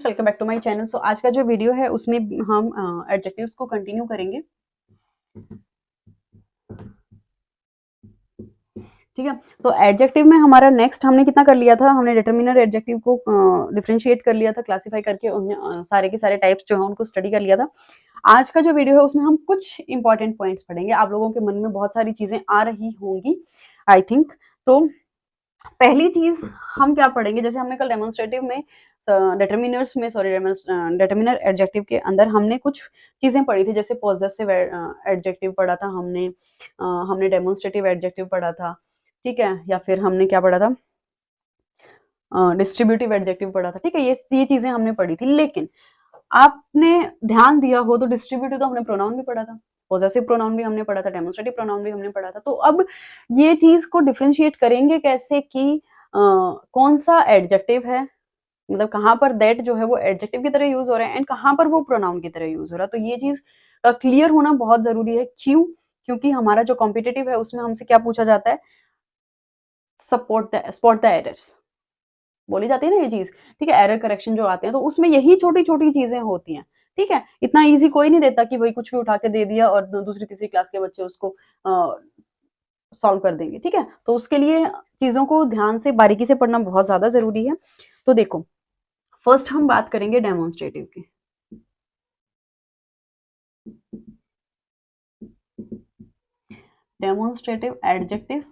Friends, welcome back to my channel. So आज का जो वीडियो है उसमें हम एडजेक्टिव्स को कंटिन्यू करेंगे। ठीक है, तो एडजेक्टिव में हमारा नेक्स्ट हमने कितना कर लिया था, हमने डिटर्मिनर एडजेक्टिव को डिफरेंशिएट कर लिया था, क्लासिफाई करके उन्हें सारे के सारे टाइप्स जो है उनको स्टडी कर लिया था। आज का जो वीडियो है उसमें हम कुछ इंपॉर्टेंट पॉइंट्स पढ़ेंगे। आप लोगों के मन में बहुत सारी चीजें आ रही होंगी आई थिंक। तो पहली चीज हम क्या पढ़ेंगे, जैसे हमने कल डेमोन्स्ट्रेटिव में डिटर्मिनर एडजेक्टिव के अंदर हमने कुछ चीजें पढ़ी थी, जैसे पॉजेसिव एडजेक्टिव पढ़ा था हमने, हमने डेमोन्स्ट्रेटिव एडजेक्टिव पढ़ा था, ठीक है, या फिर हमने क्या पढ़ा था, डिस्ट्रीब्यूटिव एडजेक्टिव पढ़ा था। ठीक है, ये चीजें हमने पढ़ी थी। लेकिन आपने ध्यान दिया हो तो डिस्ट्रीब्यूटिव तो हमने प्रोनाउन भी पढ़ा था, पॉजेसिव प्रोनाउन भी हमने पढ़ा था, डेमोन्स्ट्रेटिव प्रोनाउन भी हमने पढ़ा था। तो अब ये चीज को डिफरेंशिएट करेंगे कैसे कि कौन सा एडजेक्टिव है, मतलब कहाँ पर दैट जो है वो एडजेक्टिव की तरह यूज हो रहा है एंड कहाँ पर वो प्रोनाउन की तरह यूज हो रहा है। तो ये चीज क्लियर होना बहुत जरूरी है। क्यों? क्योंकि हमारा जो कॉम्पिटिटिव है उसमें हमसे क्या पूछा जाता है, स्पॉट द एरर्स बोली जाती है ना ये चीज। ठीक है, एरर करेक्शन जो आते हैं तो उसमें यही छोटी छोटी चीजें होती हैं। ठीक है, इतना इजी कोई नहीं देता कि भाई कुछ भी उठा के दे दिया और दूसरी तीसरी क्लास के बच्चे उसको सॉल्व कर देंगे। ठीक है, तो उसके लिए चीजों को ध्यान से बारीकी से पढ़ना बहुत ज्यादा जरूरी है। तो देखो, फर्स्ट हम बात करेंगे डेमोन्स्ट्रेटिव की। डेमोन्स्ट्रेटिव एडजेक्टिव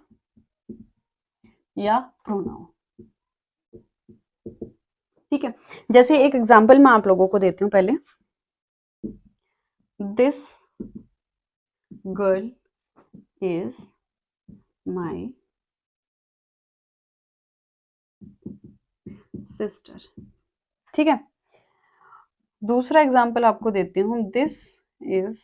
या प्रोनाउन। ठीक है, जैसे एक एग्जांपल मैं आप लोगों को देती हूँ पहले। This girl is my sister. ठीक है, दूसरा एग्जांपल आपको देती हूँ। दिस इज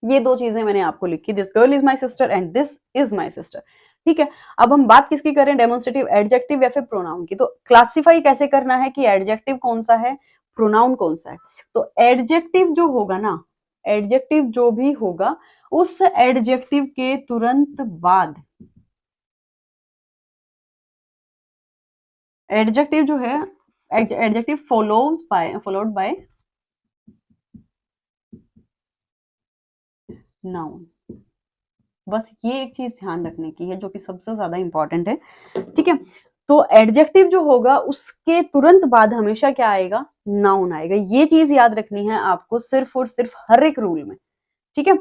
ये दो चीजें मैंने आपको लिखी, this girl is my sister and this is my sister. ठीक है, अब हम बात किसकी करें, डेमोन्स्ट्रेटिव एडजेक्टिव या फिर प्रोनाउन की। तो क्लासिफाई कैसे करना है कि एडजेक्टिव कौन सा है, प्रोनाउन कौन सा है। तो एडजेक्टिव जो होगा ना, एडजेक्टिव जो भी होगा उस एडजेक्टिव के तुरंत बाद, एडजेक्टिव जो है, एडजेक्टिव फॉलोड बाय नाउन। बस ये एक चीज ध्यान रखने की है जो कि सबसे ज्यादा इंपॉर्टेंट है। ठीक है, तो एडजेक्टिव जो होगा उसके तुरंत बाद हमेशा क्या आएगा, नाउन आएगा। ये चीज याद रखनी है आपको सिर्फ और सिर्फ हर एक रूल में। ठीक है,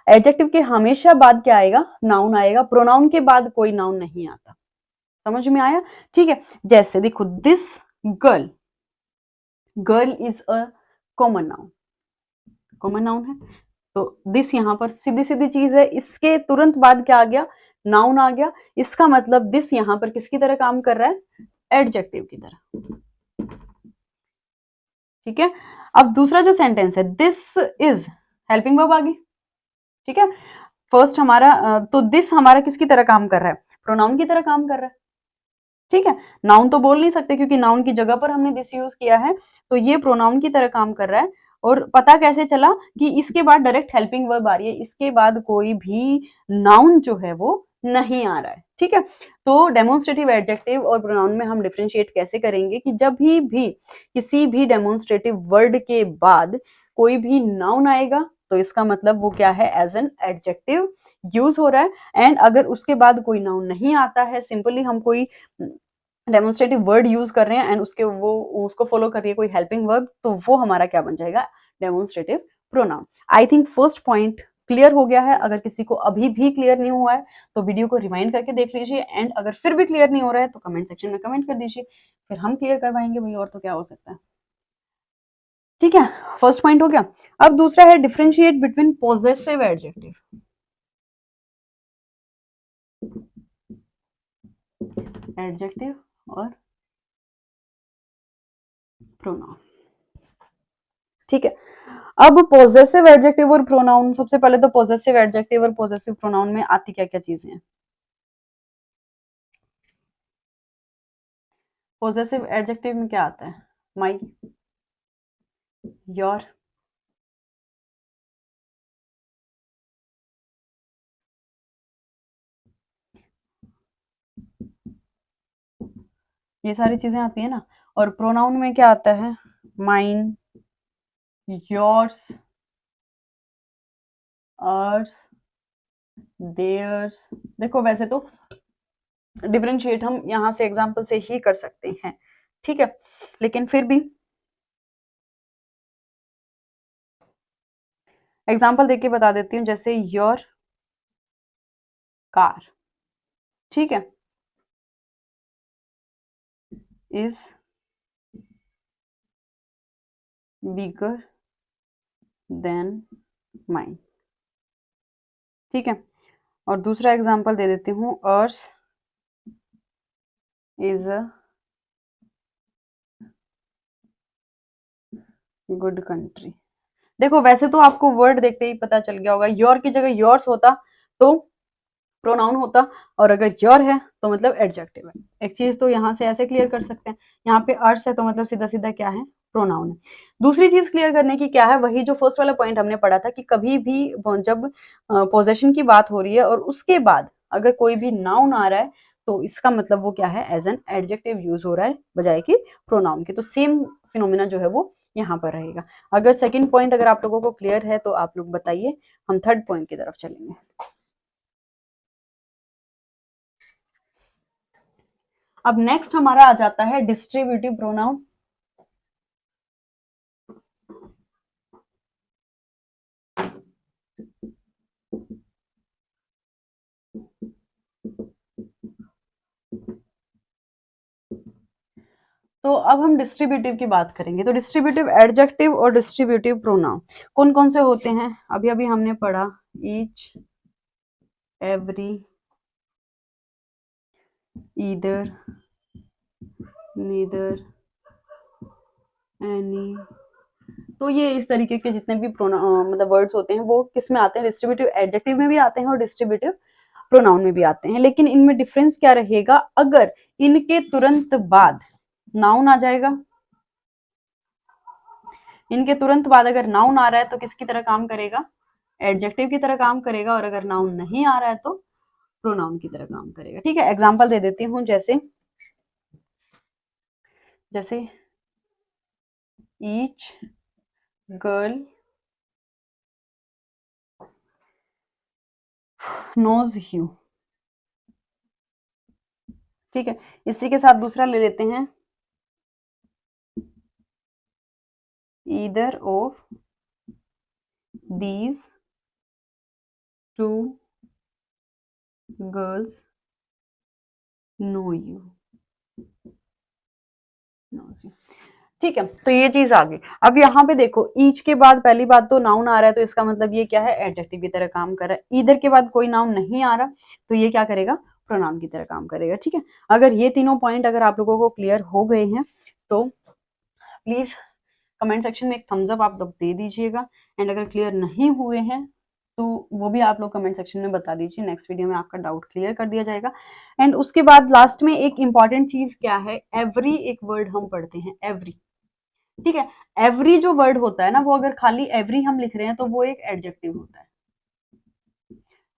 एडजेक्टिव के हमेशा बाद क्या आएगा, नाउन आएगा। प्रोनाउन के बाद कोई नाउन नहीं आता। समझ में आया? ठीक है, जैसे देखो, this girl, girl is a common noun, common noun है। तो दिस यहाँ पर सीधी सीधी चीज है, इसके तुरंत बाद क्या आ गया, नाउन आ गया। इसका मतलब दिस यहाँ पर किसकी तरह काम कर रहा है, एडजेक्टिव की तरह। ठीक है, अब दूसरा जो सेंटेंस है, दिस इज हेल्पिंग वर्ब आ गई। ठीक है, फर्स्ट हमारा तो दिस हमारा किसकी तरह काम कर रहा है, प्रोनाउन की तरह काम कर रहा है। ठीक है, नाउन तो बोल नहीं सकते क्योंकि नाउन की जगह पर हमने दिस यूज किया है, तो ये प्रोनाउन की तरह काम कर रहा है। और पता कैसे चला कि इसके बाद डायरेक्ट हेल्पिंग वर्ब आ रही है, इसके बाद कोई भी नाउन जो है वो नहीं आ रहा है। ठीक है, तो डेमोन्स्ट्रेटिव एडजेक्टिव और प्रोनाउन में हम डिफरेंशिएट कैसे करेंगे कि जब भी किसी भी डेमोन्स्ट्रेटिव वर्ड के बाद कोई भी नाउन आएगा तो इसका मतलब वो क्या है, एज एन एडजेक्टिव यूज हो रहा है। एंड अगर उसके बाद कोई नाउन नहीं आता है, सिंपली हम कोई डेमोन्स्ट्रेटिव वर्ड यूज कर रहे हैं एंड उसको फॉलो कर रही है कोई हेल्पिंग वर्ब, तो वो हमारा क्या बन जाएगा, demonstrative pronoun. I think first point clear हो गया है। अगर किसी को अभी भी क्लियर नहीं हुआ है तो वीडियो को रिवाइंड करके देख लीजिए, एंड अगर फिर भी क्लियर नहीं हो रहा है तो कमेंट सेक्शन में कमेंट कर दीजिए, फिर हम क्लियर करवाएंगे भाई, और तो क्या हो सकता है। ठीक है, फर्स्ट पॉइंट हो गया। अब दूसरा है differentiate between possessive adjective, adjective और प्रोनाउन। ठीक है, अब पॉजेसिव एडजेक्टिव और प्रोनाउन, सबसे पहले तो पॉजेसिव एडजेक्टिव और पॉजेसिव प्रोनाउन में आती क्या क्या चीजें हैं। पॉजेसिव एडजेक्टिव में क्या आता है, माई, योर, ये सारी चीजें आती है ना। और प्रोनाउन में क्या आता है? Mine, yours, ours, theirs. देखो वैसे तो डिफरेंशिएट हम यहाँ से एग्जाम्पल से ही कर सकते हैं, ठीक है, लेकिन फिर भी एग्जाम्पल देके बता देती हूँ। जैसे योर कार, ठीक है, इज बिगर देन माइन, ठीक है। और दूसरा एग्जाम्पल दे देती हूँ, ours is a good country. देखो वैसे तो आपको वर्ड देखते ही पता चल गया होगा, योर की जगह योर्स होता तो प्रोनाउन होता, और अगर योर है तो मतलब एडजेक्टिव है। एक चीज तो यहाँ से ऐसे क्लियर कर सकते हैं, यहाँ पे अर्स है तो मतलब सीधा सीधा क्या है? प्रोनाउन है। दूसरी चीज क्लियर करने की क्या है, वही जो फर्स्ट वाला पॉइंट हमने पढ़ा था कि कभी भी जब पोजेशन की बात हो रही है और उसके बाद अगर कोई भी नाउन आ रहा है तो इसका मतलब वो क्या है? एज एन एडजेक्टिव यूज हो रहा है बजाय कि प्रोनाउन के। तो सेम फिनोमिना जो है वो यहाँ पर रहेगा। अगर सेकंड पॉइंट अगर आप लोगों को क्लियर है तो आप लोग बताइए, हम थर्ड पॉइंट की तरफ चलेंगे। अब नेक्स्ट हमारा आ जाता है डिस्ट्रीब्यूटिव प्रोनाउन। तो अब हम डिस्ट्रीब्यूटिव की बात करेंगे। तो डिस्ट्रीब्यूटिव एडजेक्टिव और डिस्ट्रीब्यूटिव प्रोनाउन कौन कौन से होते हैं? अभी अभी हमने पढ़ा each, every, either, neither, any. तो ये इस तरीके के जितने भी मतलब वर्ड्स होते हैं वो किस में आते हैं? डिस्ट्रीब्यूटिव एडजेक्टिव में भी आते हैं और डिस्ट्रीब्यूटिव प्रोनाउन में भी आते हैं। लेकिन इनमें डिफरेंस क्या रहेगा? अगर इनके तुरंत बाद नाउन आ जाएगा, इनके तुरंत बाद अगर नाउन आ रहा है तो किसकी तरह काम करेगा? एडजेक्टिव की तरह काम करेगा। और अगर नाउन नहीं आ रहा है तो प्रोनाउन की तरह काम करेगा, ठीक है। एग्जांपल दे देती हूँ, जैसे जैसे ईच गर्ल नोज यू, ठीक है। इसी के साथ दूसरा ले लेते हैं, either of these two girls know you, knows you, ठीक है। तो ये चीज आ गई। अब यहाँ पे देखो, ईच के बाद पहली बात तो नाउन आ रहा है तो इसका मतलब ये क्या है? एडजेक्टिव की तरह काम कर रहा है। ईदर के बाद कोई नाउन नहीं आ रहा तो ये क्या करेगा? प्रोनाउन की तरह काम करेगा, ठीक है। अगर ये तीनों पॉइंट अगर आप लोगों को क्लियर हो गए हैं तो प्लीज कमेंट सेक्शन में एक थम्स अप आप लोग दे दीजिएगा। एंड अगर क्लियर नहीं हुए हैं तो वो भी आप लोग कमेंट सेक्शन में बता दीजिए, नेक्स्ट वीडियो में आपका डाउट क्लियर कर दिया जाएगा। एंड उसके बाद लास्ट में एक इंपॉर्टेंट चीज क्या है? एवरी एक वर्ड हम पढ़ते हैं, एवरी, ठीक है। एवरी जो वर्ड होता है ना, वो अगर खाली एवरी हम लिख रहे हैं तो वो एक एडजेक्टिव होता है,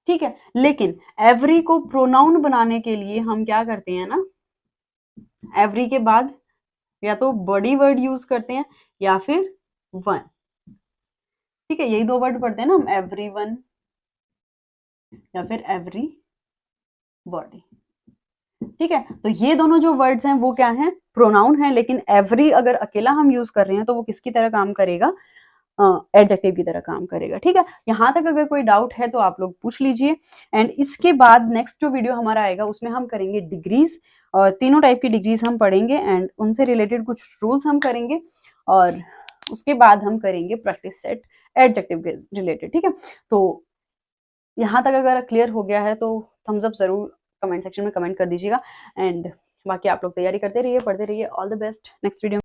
ठीक है। लेकिन एवरी को प्रोनाउन बनाने के लिए हम क्या करते हैं ना, एवरी के बाद या तो बड़ी वर्ड यूज करते हैं या फिर वन, ठीक है। यही दो वर्ड पढ़ते हैं ना हम, एवरी वन या फिर एवरी बॉडी, ठीक है। तो ये दोनों जो वर्ड्स हैं वो क्या हैं? प्रोनाउन है। लेकिन एवरी अगर अकेला हम यूज कर रहे हैं तो वो किसकी तरह काम करेगा? एडजेक्टिव की तरह काम करेगा, ठीक है। यहाँ तक अगर कोई डाउट है तो आप लोग पूछ लीजिए। एंड इसके बाद नेक्स्ट जो वीडियो हमारा आएगा उसमें हम करेंगे डिग्रीज, और तीनों टाइप की डिग्रीज हम पढ़ेंगे एंड उनसे रिलेटेड कुछ रूल्स हम करेंगे। और उसके बाद हम करेंगे प्रैक्टिस सेट एडजेक्टिव के रिलेटेड, ठीक है। तो यहाँ तक अगर क्लियर हो गया है तो थम्स अप जरूर कमेंट सेक्शन में कमेंट कर दीजिएगा। एंड बाकी आप लोग तैयारी करते रहिए, पढ़ते रहिए। All the best next video.